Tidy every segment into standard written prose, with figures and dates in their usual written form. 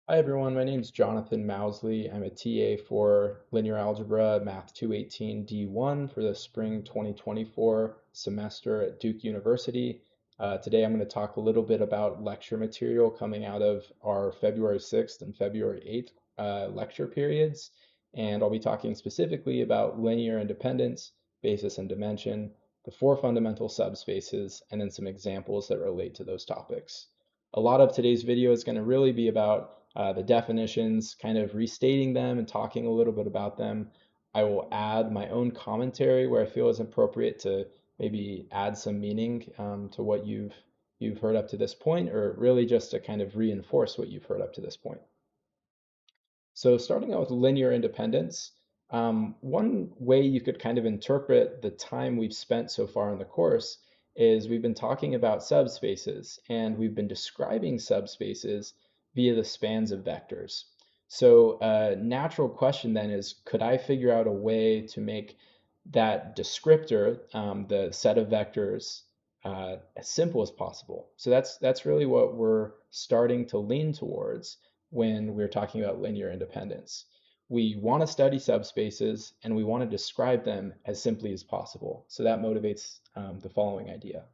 Hi everyone, my name is Jonathan Mousley. I'm a TA for Linear Algebra Math 218 D1 for the spring 2024 semester at Duke University. Today I'm going to talk a little bit about lecture material coming out of our February 6th and February 8th lecture periods, and I'll be talking specifically about linear independence, basis and dimension, the four fundamental subspaces, and then some examples that relate to those topics. A lot of today's video is going to really be about the definitions, kind of restating them and talking a little bit about them. I will add my own commentary where I feel is appropriate to maybe add some meaning to what you've heard up to this point, or really just to kind of reinforce what you've heard up to this point. So starting out with linear independence, one way you could kind of interpret the time we've spent so far in the course is we've been talking about subspaces, and we've been describing subspaces via the spans of vectors. So a natural question then is, could I figure out a way to make that descriptor, the set of vectors, as simple as possible? So that's really what we're starting to lean towards when we're talking about linear independence. We want to study subspaces and we want to describe them as simply as possible. So that motivates the following idea.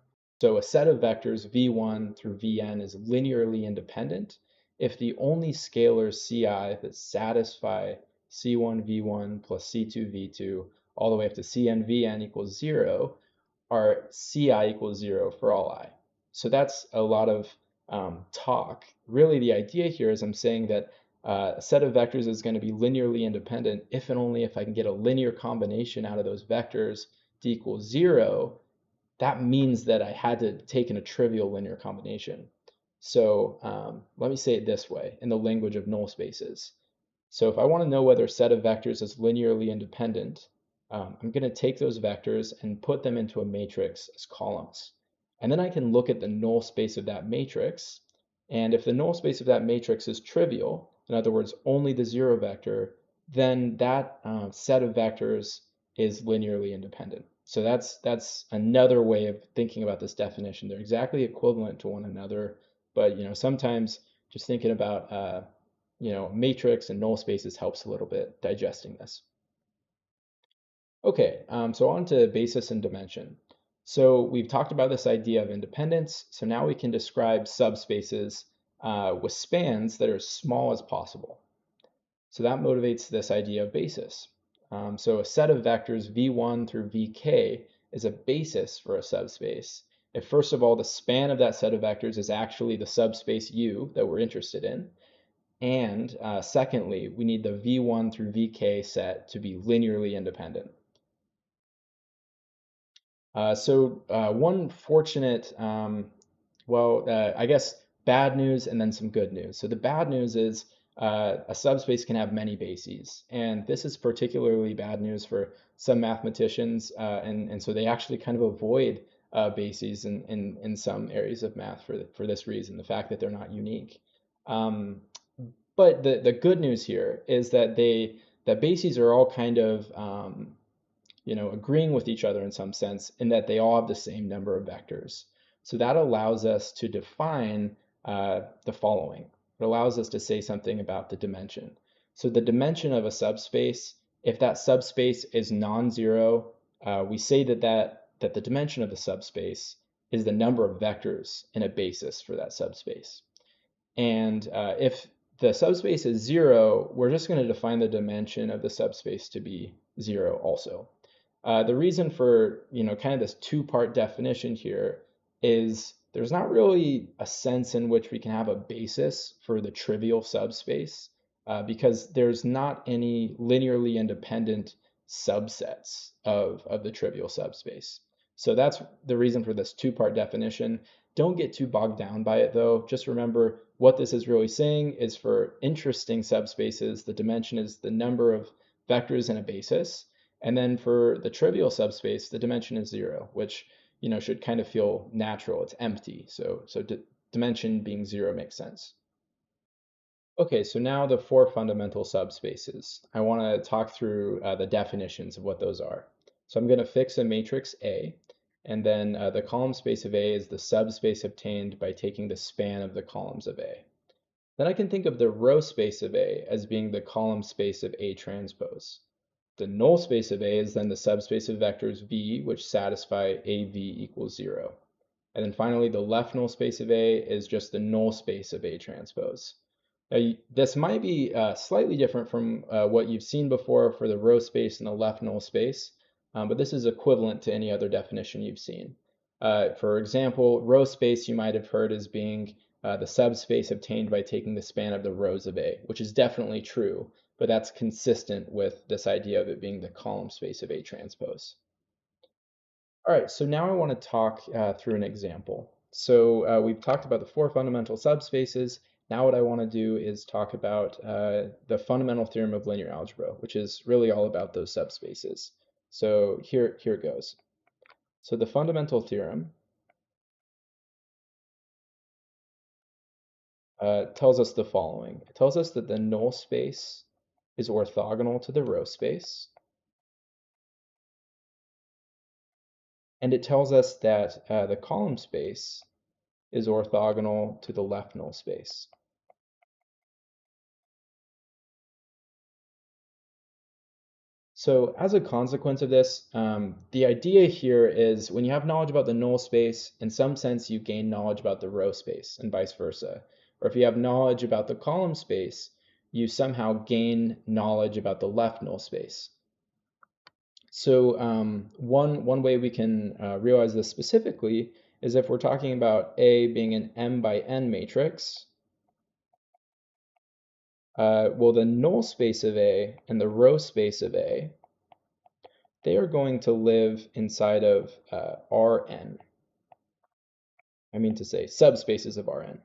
So a set of vectors v1 through vn is linearly independent if the only scalars ci that satisfy c1 v1 plus c2 v2 all the way up to cn vn equals 0 are ci equals 0 for all I. So that's a lot of talk. Really, the idea here is I'm saying that a set of vectors is going to be linearly independent if and only if I can get a linear combination out of those vectors to equal 0. That means that I had to take in a trivial linear combination. So let me say it this way in the language of null spaces. So if I want to know whether a set of vectors is linearly independent, I'm going to take those vectors and put them into a matrix as columns. And then I can look at the null space of that matrix. And if the null space of that matrix is trivial, in other words, only the zero vector, then that set of vectors is linearly independent. So that's another way of thinking about this definition. They're exactly equivalent to one another, but sometimes just thinking about matrix and null spaces helps a little bit digesting this. Okay, so on to basis and dimension. So we've talked about this idea of independence. So now we can describe subspaces with spans that are as small as possible. So that motivates this idea of basis. So a set of vectors v1 through vk is a basis for a subspace if, first of all, the span of that set of vectors is actually the subspace U that we're interested in, and secondly, we need the v1 through vk set to be linearly independent. One fortunate, I guess bad news and then some good news. So the bad news is a subspace can have many bases, and this is particularly bad news for some mathematicians, and so they actually kind of avoid bases in some areas of math for this reason, the fact that they're not unique. But the good news here is that that bases are all kind of agreeing with each other in some sense, in that they all have the same number of vectors. So that allows us to define the following. It allows us to say something about the dimension. So the dimension of a subspace, if that subspace is non-zero, we say that the dimension of the subspace is the number of vectors in a basis for that subspace. And if the subspace is 0, we're just going to define the dimension of the subspace to be 0 also. The reason for kind of this two-part definition here is there's not really a sense in which we can have a basis for the trivial subspace because there's not any linearly independent subsets of the trivial subspace. So that's the reason for this two-part definition. Don't get too bogged down by it though. Just remember what this is really saying is for interesting subspaces, the dimension is the number of vectors in a basis. And then for the trivial subspace, the dimension is 0, which should kind of feel natural. It's empty. So dimension being 0 makes sense. Okay, so now the four fundamental subspaces. I want to talk through the definitions of what those are. So I'm going to fix a matrix A, and then the column space of A is the subspace obtained by taking the span of the columns of A. Then I can think of the row space of A as being the column space of A transpose. The null space of A is then the subspace of vectors V, which satisfy AV equals 0. And then finally, the left null space of A is just the null space of A transpose. Now, this might be slightly different from what you've seen before for the row space and the left null space, but this is equivalent to any other definition you've seen. For example, row space you might have heard as being the subspace obtained by taking the span of the rows of A, which is definitely true, but that's consistent with this idea of it being the column space of A transpose. All right, so now I want to talk through an example. So we've talked about the four fundamental subspaces. Now what I want to do is talk about the fundamental theorem of linear algebra, which is really all about those subspaces. So here it goes. So the fundamental theorem tells us the following. It tells us that the null space is orthogonal to the row space. And it tells us that the column space is orthogonal to the left null space. So as a consequence of this, the idea here is when you have knowledge about the null space, in some sense you gain knowledge about the row space and vice versa. Or if you have knowledge about the column space, you somehow gain knowledge about the left null space. So one way we can realize this specifically is if we're talking about A being an m by n matrix, well, the null space of A and the row space of A, they are going to live inside of Rn. I mean to say subspaces of Rn.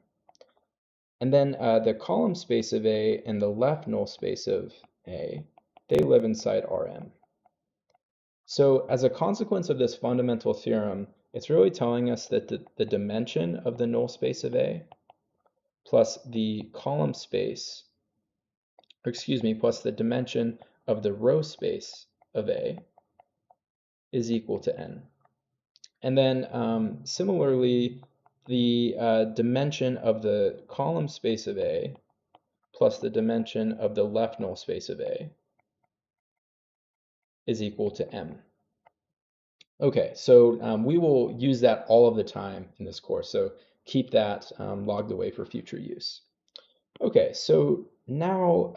And then the column space of A and the left null space of A, they live inside Rm. So as a consequence of this fundamental theorem, it's really telling us that the dimension of the null space of A plus the column space, or excuse me, plus the dimension of the row space of A is equal to n. And then similarly, the dimension of the column space of A plus the dimension of the left null space of A is equal to m. Okay, so we will use that all of the time in this course, so keep that logged away for future use. Okay, so now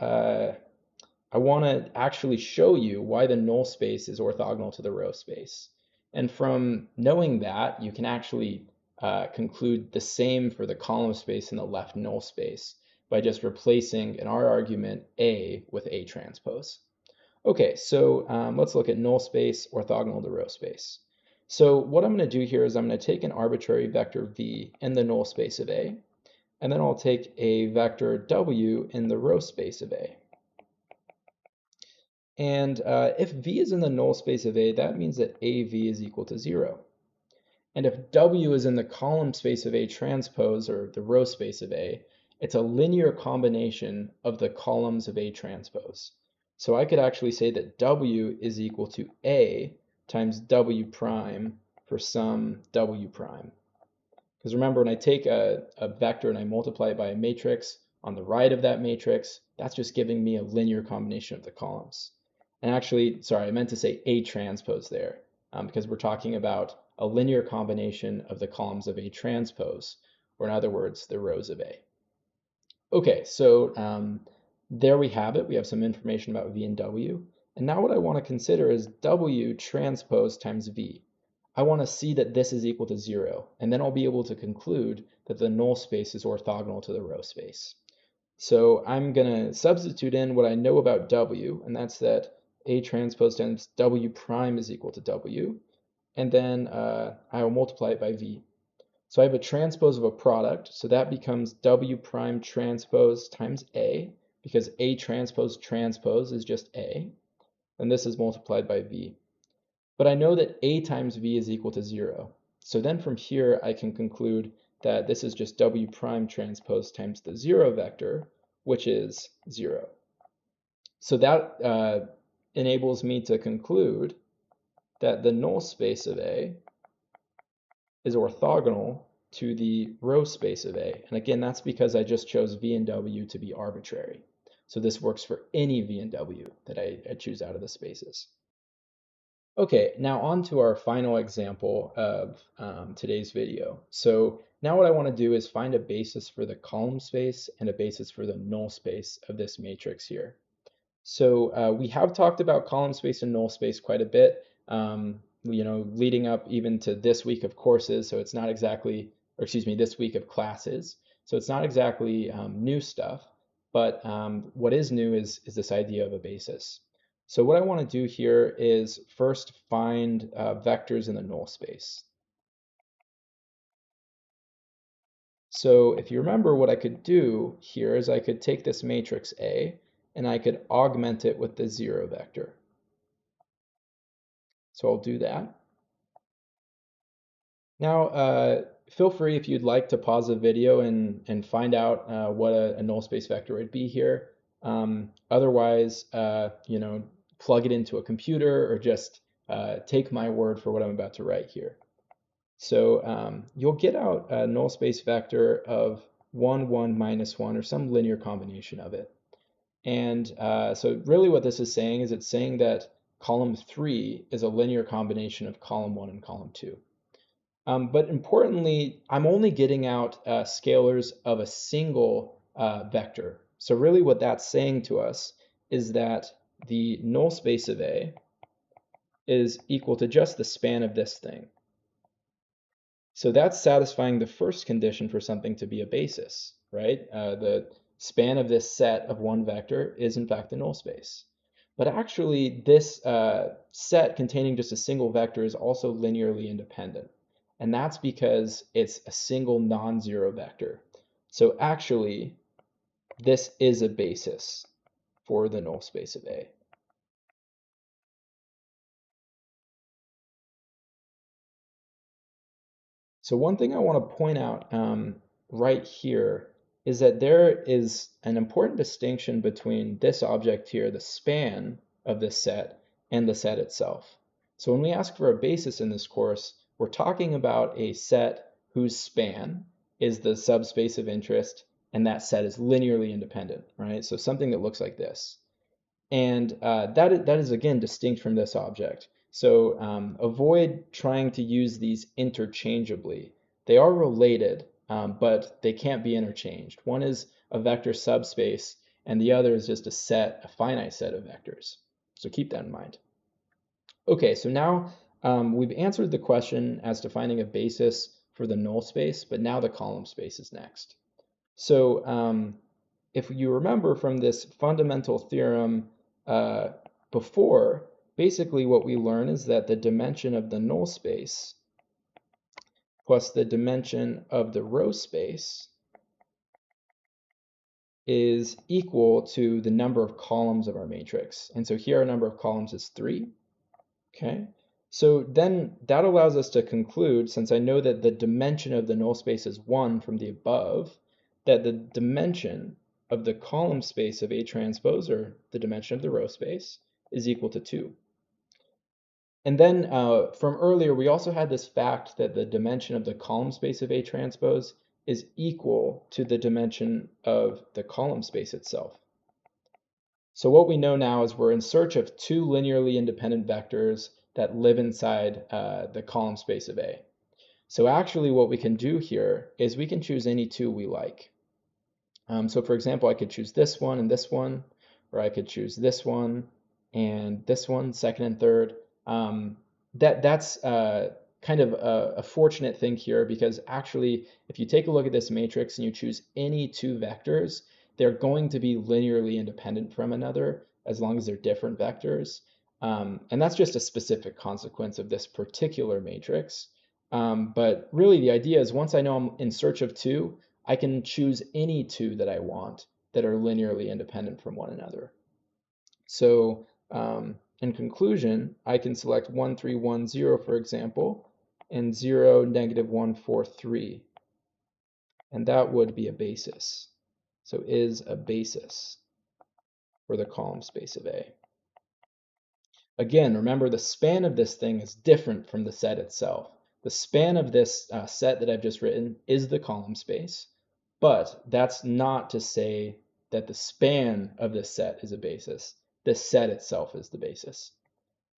I want to actually show you why the null space is orthogonal to the row space. And from knowing that, you can actually conclude the same for the column space and the left null space by just replacing, in our argument, A with A transpose. Okay, so let's look at null space orthogonal to row space. So what I'm going to do here is I'm going to take an arbitrary vector v in the null space of A, and then I'll take a vector w in the row space of A. And if v is in the null space of A, that means that AV is equal to 0. And if w is in the column space of A transpose, or the row space of A, it's a linear combination of the columns of A transpose. So I could actually say that w is equal to A times w prime for some w prime. Because remember, when I take a vector and I multiply it by a matrix, on the right of that matrix, that's just giving me a linear combination of the columns. And actually, sorry, I meant to say A transpose there, because we're talking about a linear combination of the columns of A transpose, or in other words, the rows of A. Okay, so there we have it. We have some information about V and W. And now what I want to consider is W transpose times V. I want to see that this is equal to 0, and then I'll be able to conclude that the null space is orthogonal to the row space. So I'm going to substitute in what I know about W, and that's that A transpose times W prime is equal to W, and then I will multiply it by V. So I have a transpose of a product, so that becomes W prime transpose times A, because A transpose transpose is just A, and this is multiplied by V. But I know that A times V is equal to 0. So then from here, I can conclude that this is just W prime transpose times the 0 vector, which is 0. So that enables me to conclude that the null space of A is orthogonal to the row space of A. And again, that's because I just chose V and W to be arbitrary. So this works for any V and W that I choose out of the spaces. Okay, now on to our final example of today's video. So now what I want to do is find a basis for the column space and a basis for the null space of this matrix here. So we have talked about column space and null space quite a bit, leading up even to this week of courses. So it's not exactly, or excuse me, this week of classes. So it's not exactly new stuff, but what is new is this idea of a basis. So what I want to do here is first find vectors in the null space. So if you remember, what I could do here is I could take this matrix A and I could augment it with the 0 vector. So I'll do that. Now, feel free if you'd like to pause the video and find out what a null space vector would be here. Otherwise, plug it into a computer or just take my word for what I'm about to write here. So you'll get out a null space vector of 1, 1, minus 1, or some linear combination of it. And so really what this is saying is it's saying that column 3 is a linear combination of column 1 and column 2. But importantly, I'm only getting out scalars of a single vector. So really what that's saying to us is that the null space of A is equal to just the span of this thing. So that's satisfying the first condition for something to be a basis, right? The span of this set of one vector is in fact a null space. But actually this set containing just a single vector is also linearly independent. And that's because it's a single non-zero vector. So actually this is a basis for the null space of A. So one thing I want to point out right here is that there is an important distinction between this object here, the span of this set, and the set itself. So when we ask for a basis in this course, we're talking about a set whose span is the subspace of interest, and that set is linearly independent, right? So something that looks like this. And that is, again, distinct from this object. So avoid trying to use these interchangeably. They are related, but they can't be interchanged. One is a vector subspace, and the other is just a finite set of vectors. So keep that in mind. Okay, so now we've answered the question as to finding a basis for the null space, but now the column space is next. So if you remember from this fundamental theorem before, basically what we learn is that the dimension of the null space plus the dimension of the row space is equal to the number of columns of our matrix. And so here our number of columns is 3. Okay, so then that allows us to conclude, since I know that the dimension of the null space is 1 from the above, that the dimension of the column space of A transpose, or the dimension of the row space, is equal to 2. And then from earlier, we also had this fact that the dimension of the column space of A transpose is equal to the dimension of the column space itself. So what we know now is we're in search of two linearly independent vectors that live inside the column space of A. So actually what we can do here is we can choose any two we like. So for example, I could choose this one and this one, or I could choose this one and this one, second and third. That's kind of a fortunate thing here, because actually, if you take a look at this matrix and you choose any two vectors, they're going to be linearly independent from another as long as they're different vectors. And that's just a specific consequence of this particular matrix. But really the idea is once I know I'm in search of two, I can choose any two that I want that are linearly independent from one another. So in conclusion, I can select 1, 3, 1, 0, for example, and 0, negative 1, 4, 3. And that would be a basis. So is a basis for the column space of A. Again, remember the span of this thing is different from the set itself. The span of this set that I've just written is the column space, but that's not to say that the span of this set is a basis. The set itself is the basis.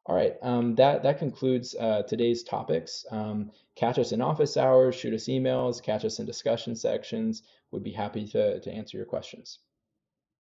All right, that concludes today's topics. Catch us in office hours, shoot us emails, catch us in discussion sections. We'd be happy to answer your questions.